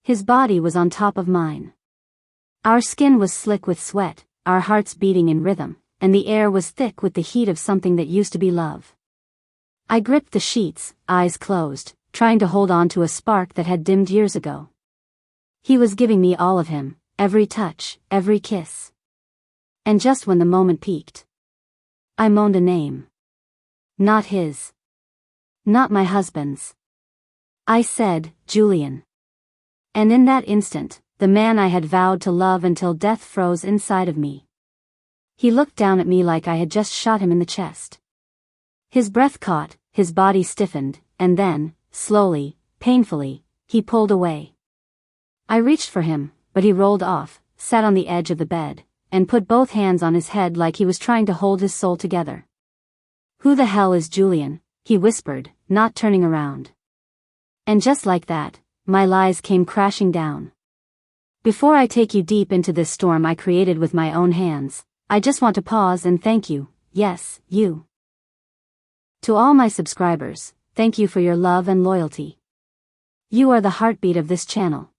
His body was on top of mine. Our skin was slick with sweat, our hearts beating in rhythm, and the air was thick with the heat of something that used to be love. I gripped the sheets, eyes closed, trying to hold on to a spark that had dimmed years ago. He was giving me all of him, every touch, every kiss. And just when the moment peaked, I moaned a name. Not his. Not my husband's. I said, Julian. And in that instant, the man I had vowed to love until death froze inside of me. He looked down at me like I had just shot him in the chest. His breath caught, his body stiffened, and then, slowly, painfully, he pulled away. I reached for him, but he rolled off, sat on the edge of the bed, and put both hands on his head like he was trying to hold his soul together. Who the hell is Julian? He whispered, not turning around. And just like that, my lies came crashing down. Before I take you deep into this storm I created with my own hands, I just want to pause and thank you, yes, you. To all my subscribers, thank you for your love and loyalty. You are the heartbeat of this channel.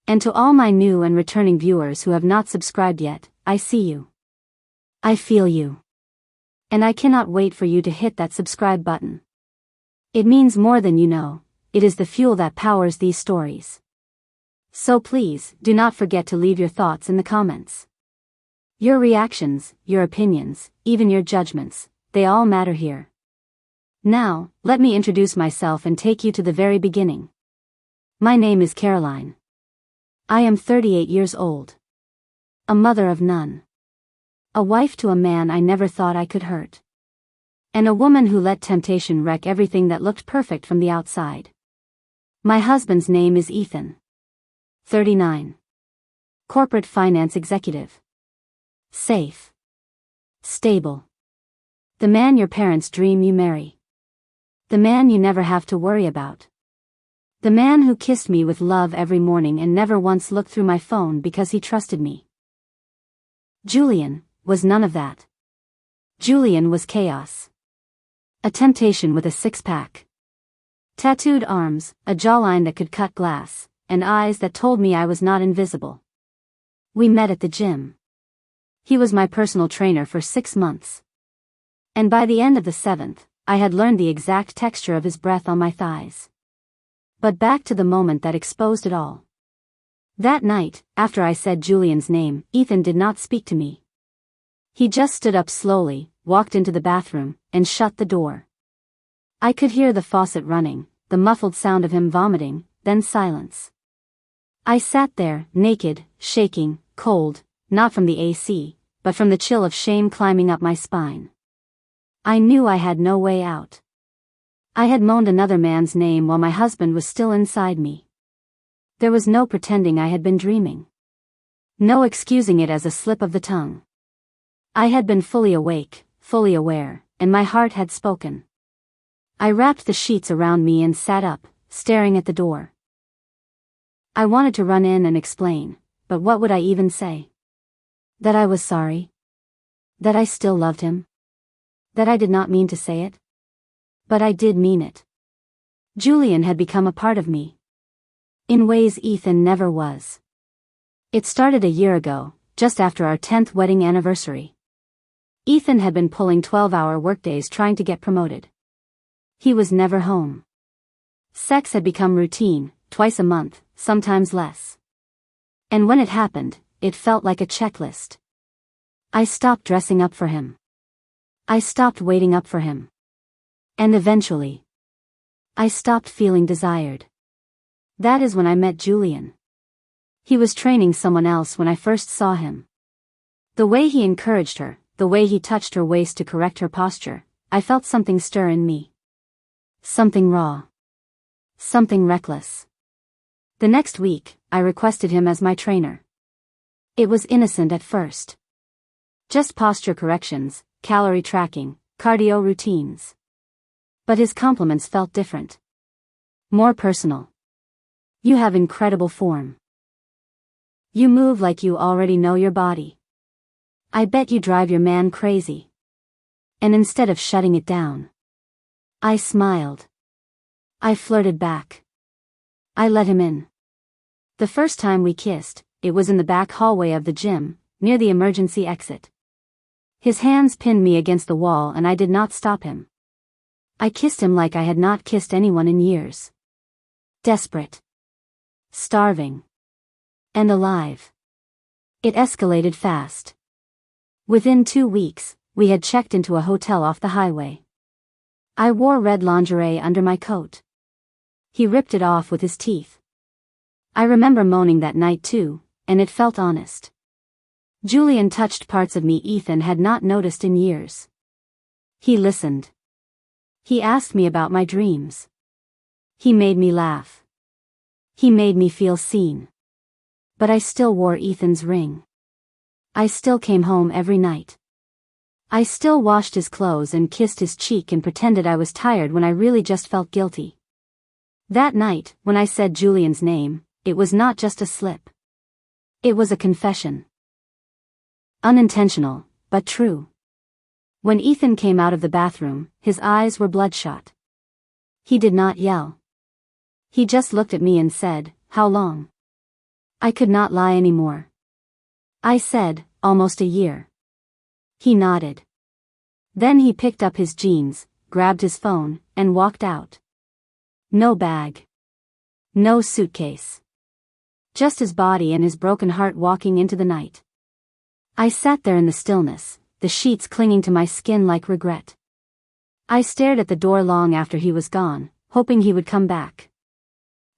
And to all my new and returning viewers who have not subscribed yet, I see you. I feel you. And I cannot wait for you to hit that subscribe button. It means more than you know, it is the fuel that powers these stories. So please, do not forget to leave your thoughts in the comments. Your reactions, your opinions, even your judgments, they all matter here. Now, let me introduce myself and take you to the very beginning. My name is Caroline. I am 38 years old. A mother of none. A wife to a man I never thought I could hurt. And a woman who let temptation wreck everything that looked perfect from the outside. My husband's name is Ethan. 39. Corporate finance executive. Safe. Stable. The man your parents dream you marry. The man you never have to worry about. The man who kissed me with love every morning and never once looked through my phone because he trusted me. Julian was none of that. Julian was chaos. A temptation with a six-pack. Tattooed arms, a jawline that could cut glass, and eyes that told me I was not invisible. We met at the gym. He was my personal trainer for 6 months. And by the end of the 7th, I had learned the exact texture of his breath on my thighs. But back to the moment that exposed it all. That night, after I said Julian's name, Ethan did not speak to me. He just stood up slowly, walked into the bathroom, and shut the door. I could hear the faucet running, the muffled sound of him vomiting, then silence. I sat there, naked, shaking, cold, not from the AC, but from the chill of shame climbing up my spine. I knew I had no way out. I had moaned another man's name while my husband was still inside me. There was no pretending I had been dreaming. No excusing it as a slip of the tongue. I had been fully awake, fully aware, and my heart had spoken. I wrapped the sheets around me and sat up, staring at the door. I wanted to run in and explain, but what would I even say? That I was sorry? That I still loved him? That I did not mean to say it? But I did mean it. Julian had become a part of me. In ways Ethan never was. It started a year ago, just after our 10th wedding anniversary. Ethan had been pulling 12-hour workdays trying to get promoted. He was never home. Sex had become routine, twice a month, sometimes less. And when it happened, it felt like a checklist. I stopped dressing up for him. I stopped waiting up for him. And eventually, I stopped feeling desired. That is when I met Julian. He was training someone else when I first saw him. The way he encouraged her, the way he touched her waist to correct her posture, I felt something stir in me. Something raw. Something reckless. The next week, I requested him as my trainer. It was innocent at first. Just posture corrections, calorie tracking, cardio routines. But his compliments felt different. More personal. You have incredible form. You move like you already know your body. I bet you drive your man crazy. And instead of shutting it down, I smiled. I flirted back. I let him in. The first time we kissed, it was in the back hallway of the gym, near the emergency exit. His hands pinned me against the wall and I did not stop him. I kissed him like I had not kissed anyone in years. Desperate. Starving. And alive. It escalated fast. Within 2 weeks, we had checked into a hotel off the highway. I wore red lingerie under my coat. He ripped it off with his teeth. I remember moaning that night too, and it felt honest. Julian touched parts of me Ethan had not noticed in years. He listened. He asked me about my dreams. He made me laugh. He made me feel seen. But I still wore Ethan's ring. I still came home every night. I still washed his clothes and kissed his cheek and pretended I was tired when I really just felt guilty. That night, when I said Julian's name, it was not just a slip. It was a confession. Unintentional, but true. When Ethan came out of the bathroom, his eyes were bloodshot. He did not yell. He just looked at me and said, "How long?" I could not lie anymore. I said, "Almost a year." He nodded. Then he picked up his jeans, grabbed his phone, and walked out. No bag. No suitcase. Just his body and his broken heart walking into the night. I sat there in the stillness, the sheets clinging to my skin like regret. I stared at the door long after he was gone, hoping he would come back.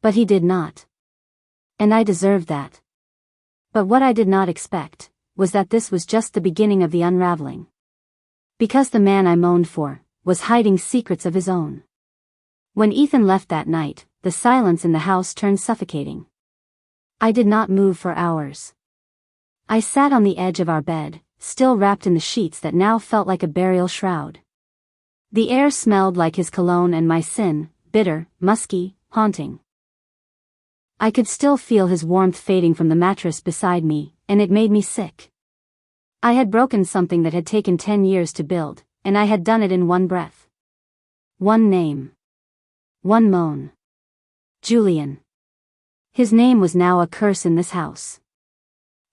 But he did not. And I deserved that. But what I did not expect was that this was just the beginning of the unraveling. Because the man I moaned for was hiding secrets of his own. When Ethan left that night, the silence in the house turned suffocating. I did not move for hours. I sat on the edge of our bed, still wrapped in the sheets that now felt like a burial shroud. The air smelled like his cologne and my sin, bitter, musky, haunting. I could still feel his warmth fading from the mattress beside me, and it made me sick. I had broken something that had taken 10 years to build, and I had done it in one breath. One name. One moan. Julian. His name was now a curse in this house.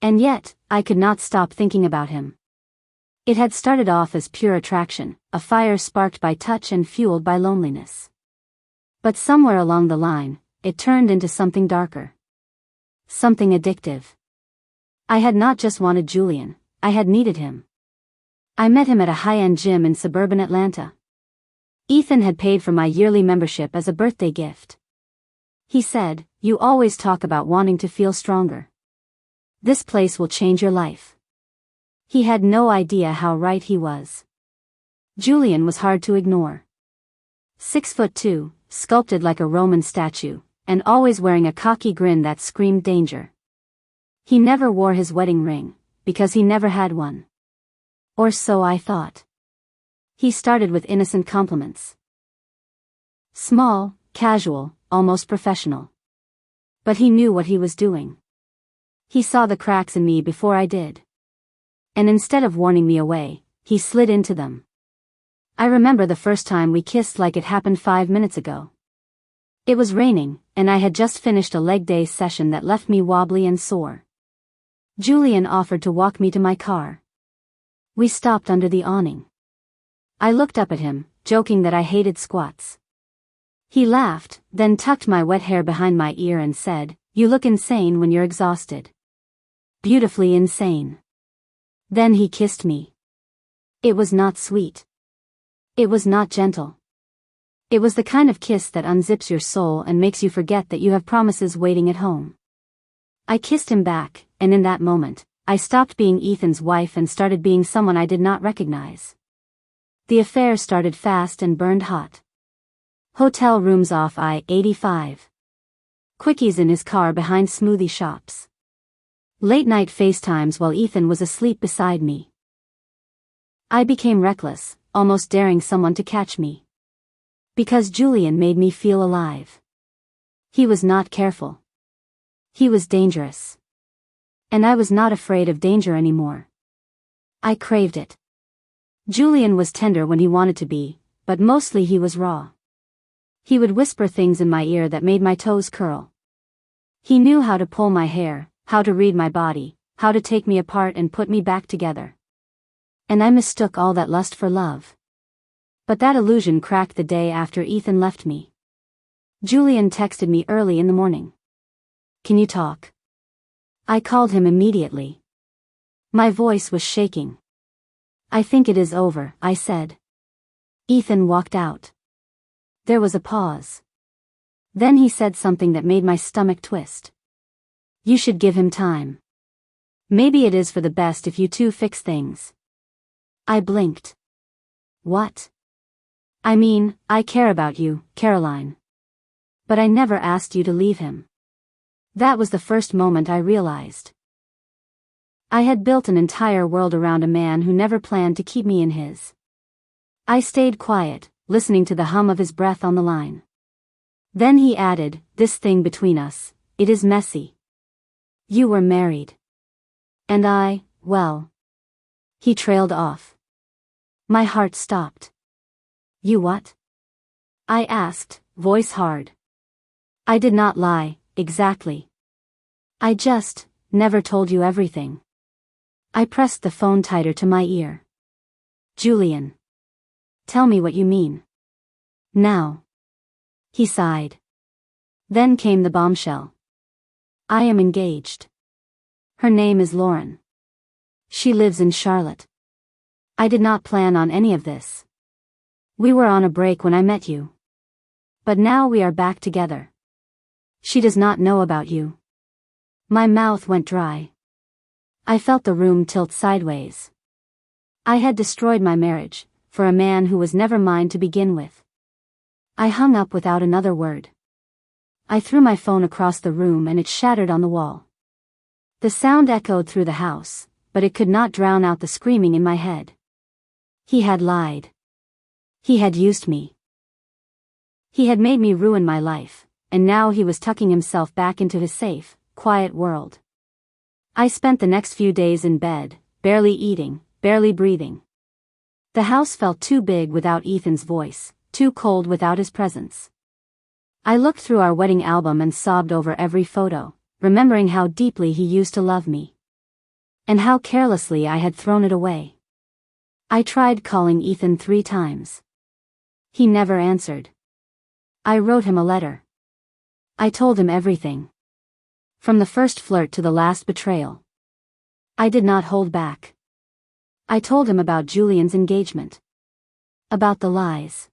And yet, I could not stop thinking about him. It had started off as pure attraction, a fire sparked by touch and fueled by loneliness. But somewhere along the line, it turned into something darker. Something addictive. I had not just wanted Julian, I had needed him. I met him at a high-end gym in suburban Atlanta. Ethan had paid for my yearly membership as a birthday gift. He said, "You always talk about wanting to feel stronger. This place will change your life." He had no idea how right he was. Julian was hard to ignore. 6'2", sculpted like a Roman statue, and always wearing a cocky grin that screamed danger. He never wore his wedding ring, because he never had one. Or so I thought. He started with innocent compliments. Small, casual, almost professional. But he knew what he was doing. He saw the cracks in me before I did. And instead of warning me away, he slid into them. I remember the first time we kissed like it happened 5 minutes ago. It was raining, and I had just finished a leg day session that left me wobbly and sore. Julian offered to walk me to my car. We stopped under the awning. I looked up at him, joking that I hated squats. He laughed, then tucked my wet hair behind my ear and said, "You look insane when you're exhausted." Beautifully insane. Then he kissed me. It was not sweet. It was not gentle. It was the kind of kiss that unzips your soul and makes you forget that you have promises waiting at home. I kissed him back, and in that moment, I stopped being Ethan's wife and started being someone I did not recognize. The affair started fast and burned hot. Hotel rooms off I-85. Quickies in his car behind smoothie shops. Late-night FaceTimes while Ethan was asleep beside me. I became reckless, almost daring someone to catch me. Because Julian made me feel alive. He was not careful. He was dangerous. And I was not afraid of danger anymore. I craved it. Julian was tender when he wanted to be, but mostly he was raw. He would whisper things in my ear that made my toes curl. He knew how to pull my hair, how to read my body, how to take me apart and put me back together. And I mistook all that lust for love. But that illusion cracked the day after Ethan left me. Julian texted me early in the morning. "Can you talk?" I called him immediately. My voice was shaking. "I think it is over," I said. Ethan walked out. There was a pause. Then he said something that made my stomach twist. "You should give him time. Maybe it is for the best if you two fix things." I blinked. "What?" "I mean, I care about you, Caroline. But I never asked you to leave him." That was the first moment I realized. I had built an entire world around a man who never planned to keep me in his. I stayed quiet, listening to the hum of his breath on the line. Then he added, "This thing between us, it is messy. You were married. And well." He trailed off. My heart stopped. "You what?" I asked, voice hard. I did not lie, exactly. "I just never told you everything." I pressed the phone tighter to my ear. "Julian. Tell me what you mean. Now." He sighed. Then came the bombshell. "I am engaged. Her name is Lauren. She lives in Charlotte. I did not plan on any of this. We were on a break when I met you. But now we are back together. She does not know about you." My mouth went dry. I felt the room tilt sideways. I had destroyed my marriage, for a man who was never mine to begin with. I hung up without another word. I threw my phone across the room and it shattered on the wall. The sound echoed through the house, but it could not drown out the screaming in my head. He had lied. He had used me. He had made me ruin my life, and now he was tucking himself back into his safe, quiet world. I spent the next few days in bed, barely eating, barely breathing. The house felt too big without Ethan's voice, too cold without his presence. I looked through our wedding album and sobbed over every photo, remembering how deeply he used to love me. And how carelessly I had thrown it away. I tried calling Ethan 3 times. He never answered. I wrote him a letter. I told him everything. From the first flirt to the last betrayal. I did not hold back. I told him about Julian's engagement. About the lies.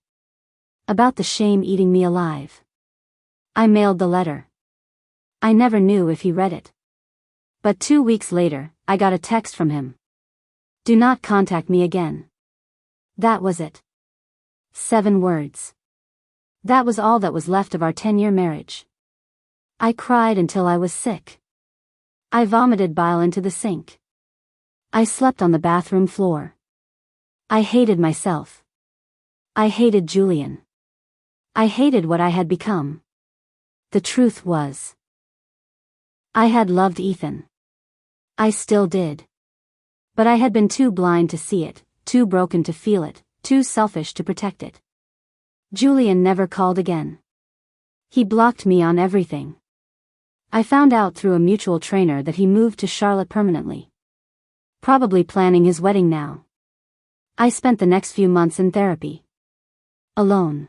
About the shame eating me alive. I mailed the letter. I never knew if he read it. But 2 weeks later, I got a text from him. "Do not contact me again." That was it. 7 words. That was all that was left of our 10-year marriage. I cried until I was sick. I vomited bile into the sink. I slept on the bathroom floor. I hated myself. I hated Julian. I hated what I had become. The truth was, I had loved Ethan. I still did. But I had been too blind to see it, too broken to feel it, too selfish to protect it. Julian never called again. He blocked me on everything. I found out through a mutual trainer that he moved to Charlotte permanently. Probably planning his wedding now. I spent the next few months in therapy. Alone.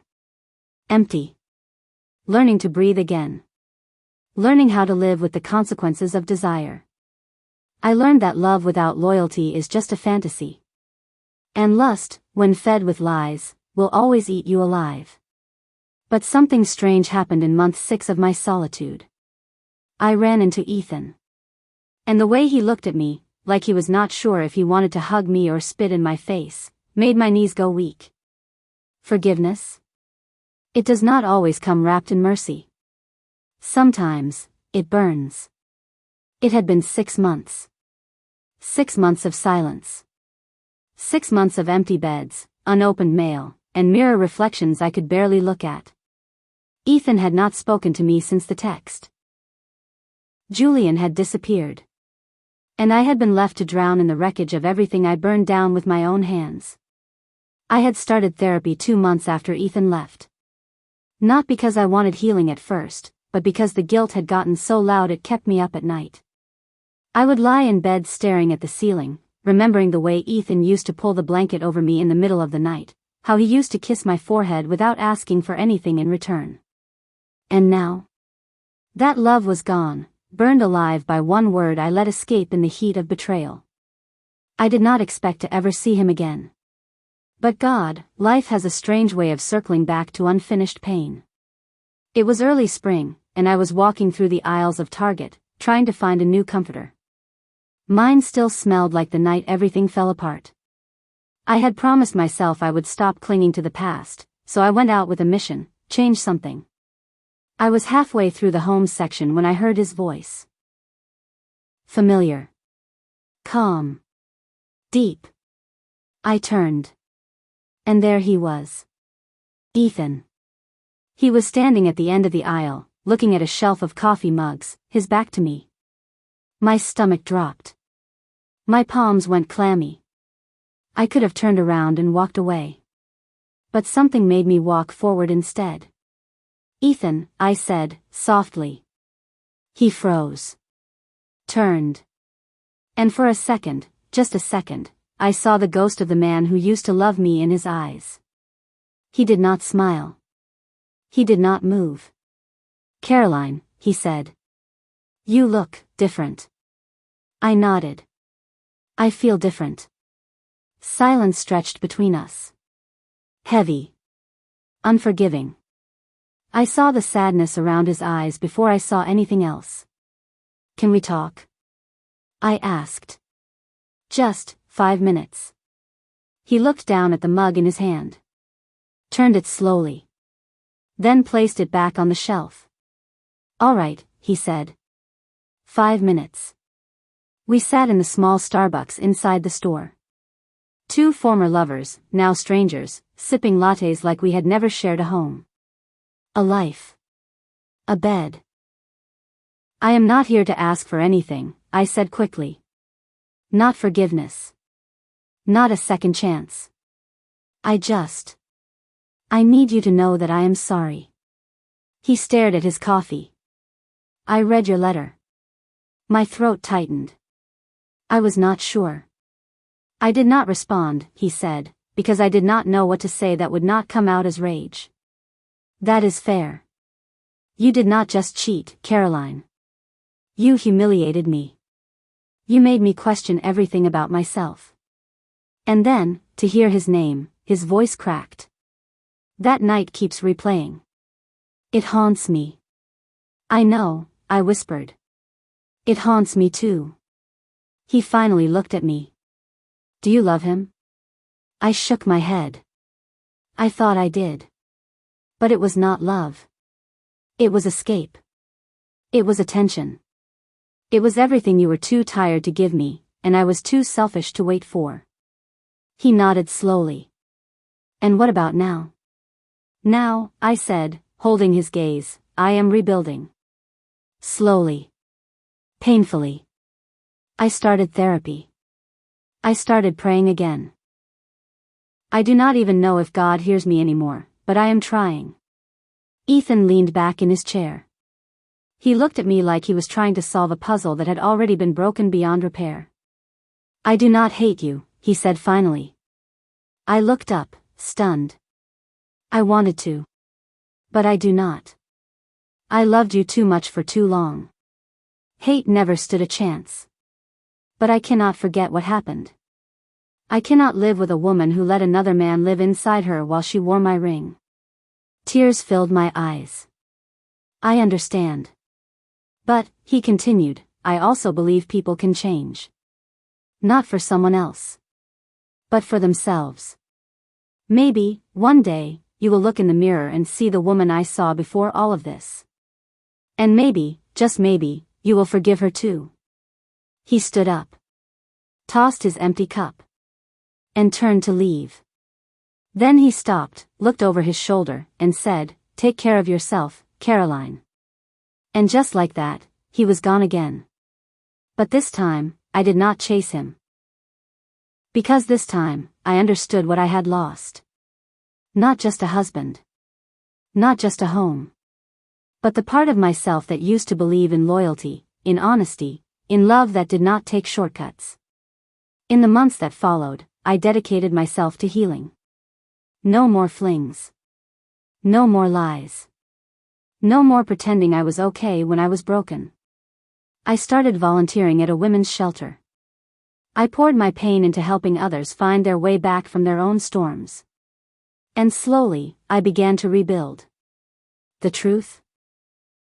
Empty. Learning to breathe again. Learning how to live with the consequences of desire. I learned that love without loyalty is just a fantasy. And lust, when fed with lies, will always eat you alive. But something strange happened in month 6 of my solitude. I ran into Ethan. And the way he looked at me, like he was not sure if he wanted to hug me or spit in my face, made my knees go weak. Forgiveness? It does not always come wrapped in mercy. Sometimes, it burns. It had been 6 months. 6 months of silence. 6 months of empty beds, unopened mail, and mirror reflections I could barely look at. Ethan had not spoken to me since the text. Julian had disappeared. And I had been left to drown in the wreckage of everything I burned down with my own hands. I had started therapy 2 months after Ethan left. Not because I wanted healing at first, but because the guilt had gotten so loud it kept me up at night. I would lie in bed staring at the ceiling, remembering the way Ethan used to pull the blanket over me in the middle of the night, how he used to kiss my forehead without asking for anything in return. And now? That love was gone, burned alive by one word I let escape in the heat of betrayal. I did not expect to ever see him again. But God, life has a strange way of circling back to unfinished pain. It was early spring, and I was walking through the aisles of Target, trying to find a new comforter. Mine still smelled like the night everything fell apart. I had promised myself I would stop clinging to the past, so I went out with a mission: change something. I was halfway through the home section when I heard his voice. Familiar. Calm. Deep. I turned. And there he was. Ethan. He was standing at the end of the aisle, looking at a shelf of coffee mugs, his back to me. My stomach dropped. My palms went clammy. I could have turned around and walked away. But something made me walk forward instead. Ethan, I said, softly. He froze. Turned. And for a second, just a second, I saw the ghost of the man who used to love me in his eyes. He did not smile. He did not move. Caroline, he said. You look different. I nodded. I feel different. Silence stretched between us. Heavy. Unforgiving. I saw the sadness around his eyes before I saw anything else. Can we talk? I asked. Just 5 minutes. He looked down at the mug in his hand. Turned it slowly. Then placed it back on the shelf. All right, he said. 5 minutes. We sat in the small Starbucks inside the store. Two former lovers, now strangers, sipping lattes like we had never shared a home. A life. A bed. I am not here to ask for anything, I said quickly. Not forgiveness. Not a second chance. I need you to know that I am sorry. He stared at his coffee. I read your letter. My throat tightened. I was not sure. I did not respond, he said, because I did not know what to say that would not come out as rage. That is fair. You did not just cheat, Caroline. You humiliated me. You made me question everything about myself. And then, to hear his name, his voice cracked. That night keeps replaying. It haunts me. I know, I whispered. It haunts me too. He finally looked at me. Do you love him? I shook my head. I thought I did. But it was not love. It was escape. It was attention. It was everything you were too tired to give me, and I was too selfish to wait for. He nodded slowly. And what about now? Now, I said, holding his gaze, I am rebuilding. Slowly. Painfully. I started therapy. I started praying again. I do not even know if God hears me anymore, but I am trying. Ethan leaned back in his chair. He looked at me like he was trying to solve a puzzle that had already been broken beyond repair. I do not hate you, he said finally. I looked up, stunned. I wanted to. But I do not. I loved you too much for too long. Hate never stood a chance. But I cannot forget what happened. I cannot live with a woman who let another man live inside her while she wore my ring. Tears filled my eyes. I understand. But, he continued, I also believe people can change. Not for someone else. But for themselves. Maybe, one day, you will look in the mirror and see the woman I saw before all of this. And maybe, just maybe, you will forgive her too. He stood up. Tossed his empty cup. And turned to leave. Then he stopped, looked over his shoulder, and said, Take care of yourself, Caroline. And just like that, he was gone again. But this time, I did not chase him. Because this time, I understood what I had lost. Not just a husband. Not just a home. But the part of myself that used to believe in loyalty, in honesty, in love that did not take shortcuts. In the months that followed, I dedicated myself to healing. No more flings. No more lies. No more pretending I was okay when I was broken. I started volunteering at a women's shelter. I poured my pain into helping others find their way back from their own storms. And slowly, I began to rebuild. The truth?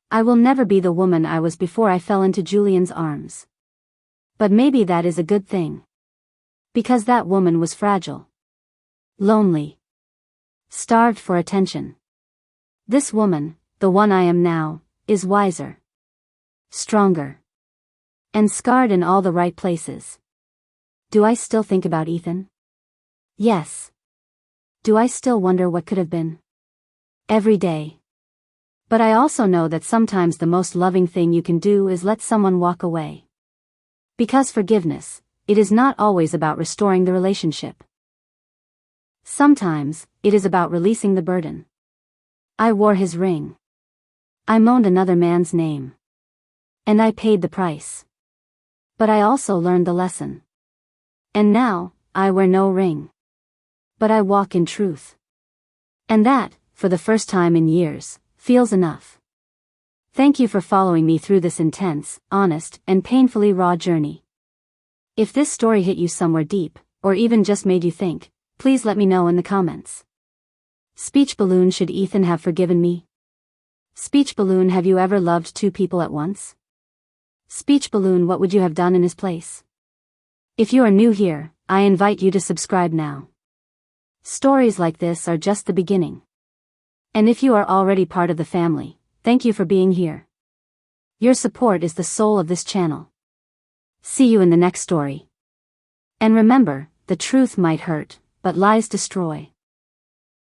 I will never be the woman I was before I fell into Julian's arms. But maybe that is a good thing. Because that woman was fragile. Lonely. Starved for attention. This woman, the one I am now, is wiser. Stronger. And scarred in all the right places. Do I still think about Ethan? Yes. Do I still wonder what could have been? Every day. But I also know that sometimes the most loving thing you can do is let someone walk away. Because forgiveness, it is not always about restoring the relationship. Sometimes, it is about releasing the burden. I wore his ring. I moaned another man's name. And I paid the price. But I also learned the lesson. And now, I wear no ring. But I walk in truth. And that, for the first time in years, feels enough. Thank you for following me through this intense, honest, and painfully raw journey. If this story hit you somewhere deep, or even just made you think, please let me know in the comments. Speech balloon: should Ethan have forgiven me? Speech balloon: have you ever loved two people at once? Speech balloon: what would you have done in his place? If you are new here, I invite you to subscribe now. Stories like this are just the beginning. And if you are already part of the family, thank you for being here. Your support is the soul of this channel. See you in the next story. And remember, the truth might hurt, but lies destroy.